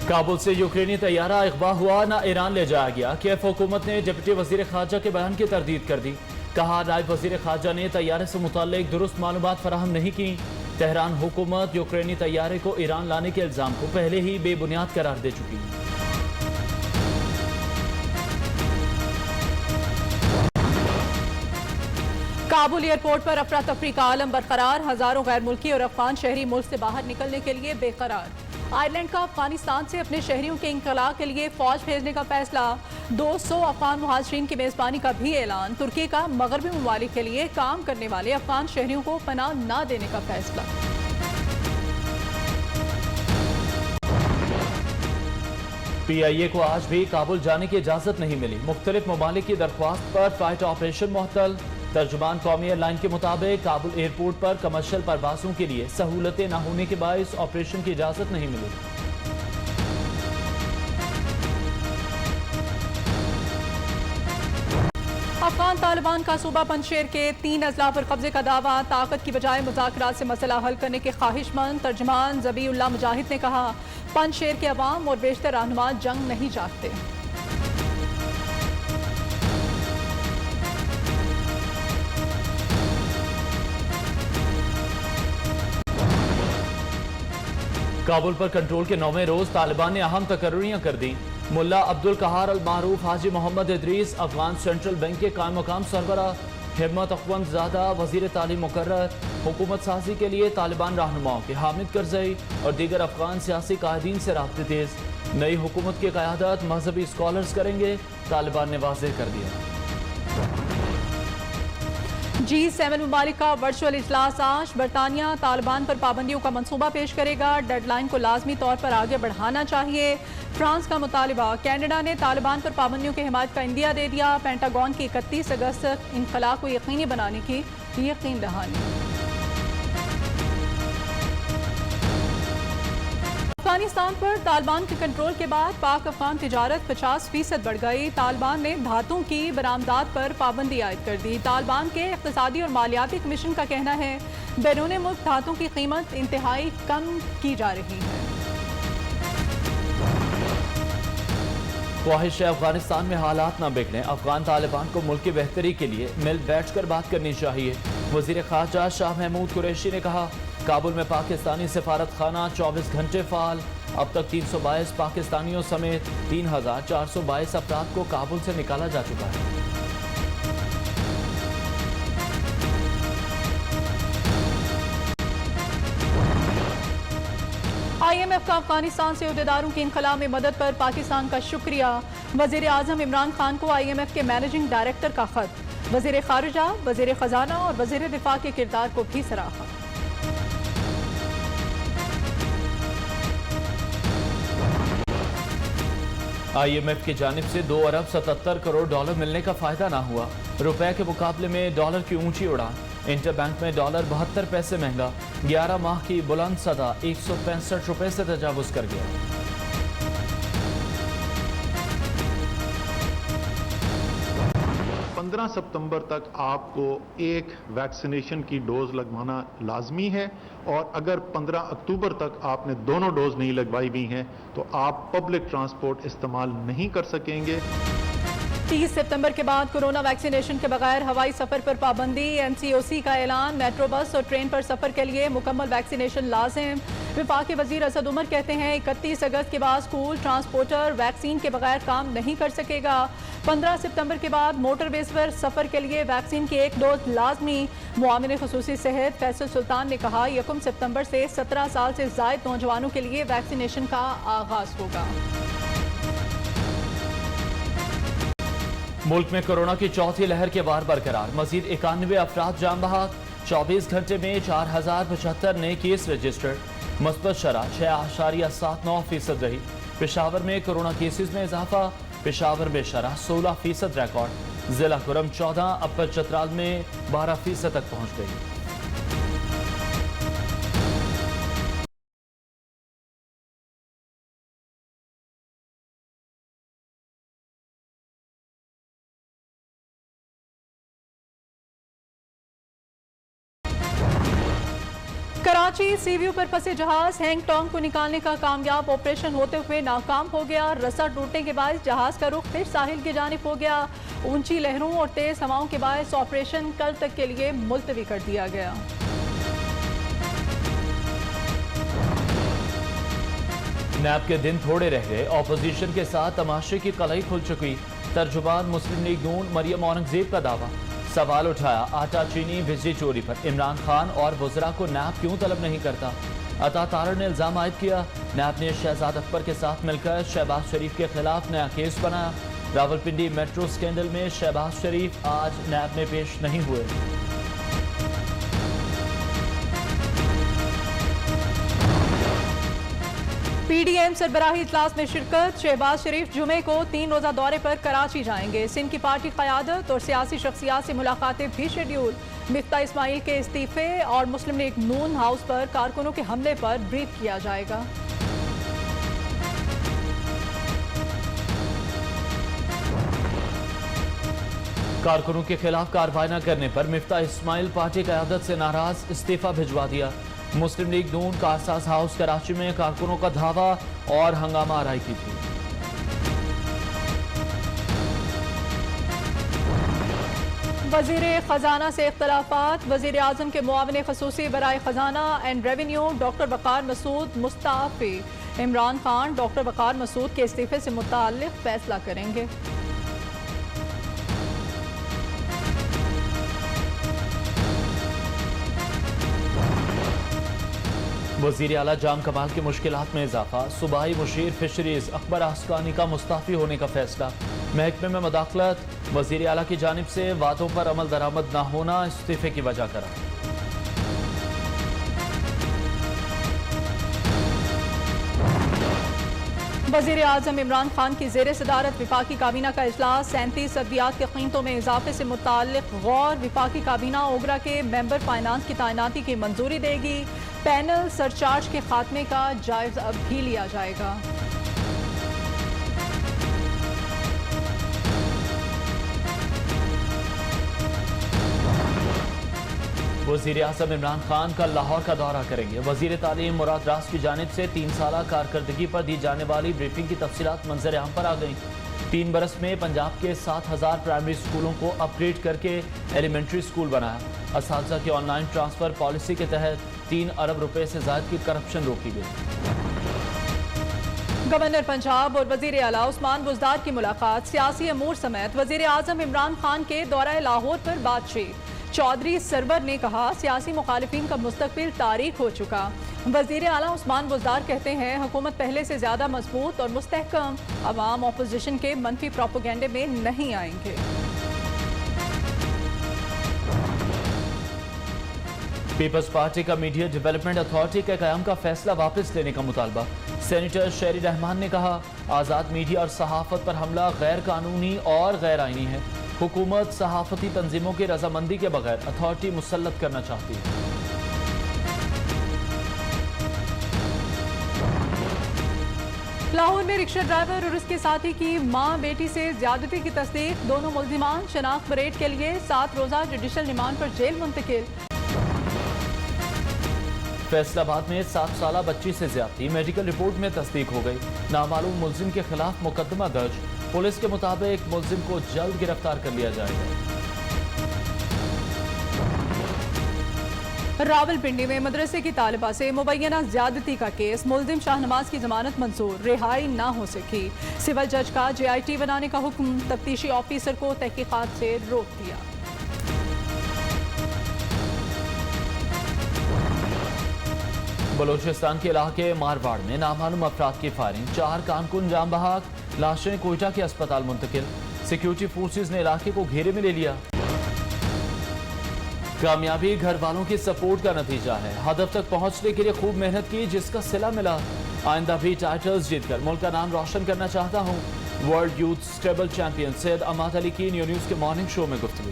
काबुल से यूक्रेनी तैयारा अगवा हुआ ना ईरान ले जाया गया। कीव हुकूमत ने डिप्टी वजीर खारजा के बयान की तरदीद कर दी। कहा नायब वजीर खारजा ने तैयारे से मुताल्लिक दुरुस्त मालूमात फराहम नहीं की। तेहरान हुकूमत यूक्रेनी तैयारे को ईरान लाने के इल्जाम को पहले ही बेबुनियाद करार दे चुकी है। काबुल एयरपोर्ट पर अफरा तफरी का आलम बरकरार। हजारों गैर मुल्की और अफगान शहरी मुल्क से बाहर निकलने के लिए बेकरार। आयरलैंड का अफगानिस्तान से अपने शहरियों के इंकलाब के लिए फौज भेजने का फैसला। 200 अफगान मुहाजिरीन की मेजबानी का भी ऐलान। तुर्की का मगरबी ममालिक के लिए काम करने वाले अफगान शहरियों को पनाह न देने का फैसला। PIA को आज भी काबुल जाने की इजाजत नहीं मिली। मुख्तलिफ ममालिक की दरख्वास्त पर फ्लाइट ऑपरेशन मुअत्तल। तर्जुमान कौमी एयरलाइन के मुताबिक काबुल एयरपोर्ट पर कमर्शियल परवाजों के लिए सहूलतें न होने के बायस ऑपरेशन की इजाजत नहीं मिली। अफगान तालिबान का सूबा पंजशेर के 3 अजला पर कब्जे का दावा। ताकत की बजाय मुज़ाकरात से मसला हल करने के ख्वाहिशमंद तर्जुमान ज़बीउल्लाह मुजाहिद ने कहा, पंजशेर के अवाम और बेशतर रहनुमा जंग नहीं चाहते। काबुल पर कंट्रोल के 9वें रोज तालिबान ने अहम तकर्रियां कर दी। मुल्ला अब्दुल कहार अल मारूफ हाजी मोहम्मद इदरीस अफगान सेंट्रल बैंक के कायम मकाम सरबरा। हिम्मत अख्वंदजादा वजीर तालीम मुकर्रर। हुकूमत साजी के लिए तालिबान रहनुमाओं के हामिद करजई और दीगर अफगान सियासी कायदीन से राब्ते तेज। नई हुकूमत की क़यादत मजहबी स्कॉलर्स करेंगे, तालिबान ने वाज़ेह कर दिया। G7 ममालिक का वर्चुअल इजलास आज। बरतानिया तालिबान पर पाबंदियों का मंसूबा पेश करेगा। डेडलाइन को लाजमी तौर पर आगे बढ़ाना चाहिए। फ्रांस का मुतालिबा। कैनेडा ने तालिबान पर पाबंदियों की हिमायत का इंदिया दे दिया। पेंटागन की 31 अगस्त तक इनखला को यकीनी बनाने की यकीन दहानी। अफगानिस्तान पर तालिबान के कंट्रोल के बाद पाक अफगान तिजारत 50% बढ़ गई। तालिबान ने धातुओं की बरामदात पर पाबंदी आयद कर दी। तालिबान के इक़्तिसादी और मालियाती कमीशन का कहना है बैरून मुल्क धातुओं की कीमत इंतहाई कम की जा रही है। ख्वाहिश है अफगानिस्तान में हालात न बिगड़े। अफगान तालिबान को मुल्क की बेहतरी के लिए मिल बैठकर बात करनी चाहिए। वजीर खारजा शाह महमूद कुरैशी ने कहा, काबुल में पाकिस्तानी सिफारत खाना 24 घंटे फ़ाल। अब तक 322 पाकिस्तानियों समेत 3422 अफराद को काबुल से निकाला जा चुका है। IMF का अफगानिस्तान से अहदेदारों के इनखला में मदद पर पाकिस्तान का शुक्रिया। वजीर आजम इमरान खान को IMF के मैनेजिंग डायरेक्टर का खत। वजीर खारजा, वजीर खजाना और वजीर दिफा के किरदार को भी सराहा। IMF की जानिब से 2 अरब 77 करोड़ डॉलर मिलने का फायदा ना हुआ। रुपए के मुकाबले में डॉलर की ऊंची उड़ान। इंटरबैंक में डॉलर 72 पैसे महंगा। 11 माह की बुलंद सदा 165 रुपए से तजावुज कर गया। 15 सितंबर तक आपको एक वैक्सीनेशन की डोज लगवाना लाजमी है और अगर 15 अक्टूबर तक आपने दोनों डोज नहीं लगवाई हुई हैं तो आप पब्लिक ट्रांसपोर्ट इस्तेमाल नहीं कर सकेंगे। 30 सितंबर के बाद कोरोना वैक्सीनेशन के बगैर हवाई सफर पर पाबंदी। NCOC का ऐलान। मेट्रो बस और ट्रेन पर सफर के लिए मुकम्मल वैक्सीनेशन लाजिम। विफाकी वजीर असद उमर कहते हैं 31 अगस्त के बाद स्कूल ट्रांसपोर्टर वैक्सीन के बगैर काम नहीं कर सकेगा। 15 सितंबर के बाद मोटरवेज पर सफर के लिए वैक्सीन की 1 डोज लाजमी। मुआमिन खुसूसी सेहत फैसल सुल्तान ने कहा 1 सितंबर से 17 साल से जायद नौजवानों के लिए वैक्सीनेशन का आगाज होगा। मुल्क में कोरोना की चौथी लहर के वार बरकरार। मजीद 91 अफराद जान बहक। 24 घंटे में 4075 नए केस रजिस्टर्ड। मुस्बत शरह 6.79% रही। पेशावर में कोरोना केसेस में इजाफा। पेशावर में शरह 16% रिकॉर्ड। जिला खुरम 14, अपर चतराल में 12% तक पहुंच गई। कराची सीव्यू पर फंसे जहाज हैंगटोंग को निकालने का कामयाब ऑपरेशन होते हुए नाकाम हो गया। रस्सा टूटने के बाद जहाज का रुख फिर साहिल की जानिब हो गया। ऊंची लहरों और तेज हवाओं के बायस ऑपरेशन कल तक के लिए मुलतवी कर दिया गया। नैब के दिन थोड़े रह गए, ऑपोजिशन के साथ तमाशे की कलई खुल चुकी। तर्जुमान मुस्लिम लीग नून मरियम औरंगजेब का दावा। सवाल उठाया आटा चीनी बिजली चोरी पर इमरान खान और वज़रा को नैब क्यों तलब नहीं करता। अता तारड़ ने इल्ज़ाम आयद किया, नैब ने शहजाद अकबर के साथ मिलकर शहबाज शरीफ के खिलाफ नया केस बनाया। रावलपिंडी मेट्रो स्कैंडल में शहबाज शरीफ आज नैब में पेश नहीं हुए। पीडीएम सरबराही इजलास में शिरकत। शहबाज शरीफ जुमे को 3 रोजा दौरे पर कराची जाएंगे। सिंध की पार्टी क़यादत और सियासी शख्सियात से मुलाकातें भी शेड्यूल। मिफ्ता इस्माइल के इस्तीफे और मुस्लिम लीग नून हाउस पर कारकुनों के हमले पर ब्रीफ किया जाएगा। कारकुनों के खिलाफ कार्रवाई न करने पर मिफ्ता इस्माइल पार्टी क़यादत से नाराज, इस्तीफा भिजवा दिया। मुस्लिम लीग नून कारसाज हाउस कराची में कारकुनों का धावा और हंगामा आराई की थी। वजीर खजाना से इख्तलाफात। वजीर आजम के मुआविन खसूसी बराए खजाना and revenue doctor Waqar Masood मुस्ताफी। इमरान खान डॉक्टर वकार मसूद के इस्तीफे से मुताल्लिक फैसला करेंगे। वज़ीर आला जाम कमाल की मुश्किलात में इजाफा। सूबाई मुशीर फिशरीज अकबर आस्कानी का मुस्ताफी होने का फैसला। महकमे में मुदाखलत। वज़ीर आला की जानिब से वादों पर अमल दरामद न होना इस्तीफे की वजह करार। वज़ीर आज़म इमरान खान की ज़ेर सदारत विफाकी काबीना का इजलास। 37 अद्वियात के कीमतों में इजाफे से मुताल्लिक गौर। विफाकी काबीना ओगरा के मेंबर फाइनेंस की तैनाती की मंजूरी देगी। पैनल सरचार्ज के खात्मे का जायजा भी लिया जाएगा। वज़ीर आज़म इमरान खान कल लाहौर का दौरा करेंगे। वज़ीर तालीम मुराद रास की जानिब से 3 साला कारकर्दगी पर दी जाने वाली ब्रीफिंग की तफसीलात मंजर आम पर आ गई। 3 बरस में पंजाब के 7000 प्राइमरी स्कूलों को अपग्रेड करके एलिमेंट्री स्कूल बनाया। असातिज़ा की ऑनलाइन ट्रांसफ़र पॉलिसी के तहत 3 अरब रुपए से ज़ायद की करप्शन रोकी गई। गवर्नर पंजाब और वज़ीर आला उस्मान बुज़दार की मुलाकात। सियासी अमूर समेत वज़ीर आज़म इमरान खान के दौरा लाहौर पर बातचीत। चौधरी सरवर ने कहा सियासी मुखालिफिन का मुस्तकबिल तारीख हो चुका। वज़ीर आला उस्मान बुज़दार कहते हैं हुकूमत पहले से ज़्यादा मजबूत और मुस्तहकम। अवाम अपोजिशन के मनफी प्रोपेगेंडे में नहीं आएंगे। पीपल्स पार्टी का मीडिया डेवलपमेंट अथॉरिटी के क़याम का फैसला वापस लेने का मुतालबा। सेनेटर शेरी रहमान ने कहा आज़ाद मीडिया और सहाफ़त पर हमला गैर कानूनी और गैर आइनी है। हुकूमत सहाफ़ती तंजीमों की रजामंदी के बगैर अथॉरिटी मुसल्लत करना चाहती है। लाहौर में रिक्शा ड्राइवर और उसके साथी की मां बेटी से ज्यादती की तस्दीक। दोनों मुल्जिमान शनाख्त परेड के लिए 7 रोजा जुडिशल रिमांड पर जेल मुंतकिल। फैसलाबाद में 7 साला बच्ची से ज्यादती मेडिकल रिपोर्ट में तस्दीक हो गई। नामालूम मुल्जिम के खिलाफ मुकदमा दर्ज। पुलिस के मुताबिक मुल्जिम को जल्द गिरफ्तार कर लिया जाएगा। रावलपिंडी में मदरसे की तालिबा से मुबैना ज्यादती का केस। मुल्जिम शाहनवाज की जमानत मंजूर, रिहाई ना हो सकी। सिविल जज का JIT बनाने का हुक्म। तफ्तीशी ऑफिसर को तहकीकात से रोक दिया। बलोचिस्तान के इलाके मारवाड़ में नामालूम अफराद की फायरिंग। 4 कारकुन जाम बहाक। लाशें कोयटा के अस्पताल मुंतकिल। सिक्योरिटी फोर्सेज ने इलाके को घेरे में ले लिया। कामयाबी घर वालों की सपोर्ट का नतीजा है। हदफ तक पहुंचने के लिए खूब मेहनत की, जिसका सिला मिला। आइंदा भी टाइटल्स जीतकर मुल्क का नाम रोशन करना चाहता हूँ। World youth stable champion Syed Amad Ali की न्यू न्यूज़ के मॉर्निंग शो में गुफ्तगू।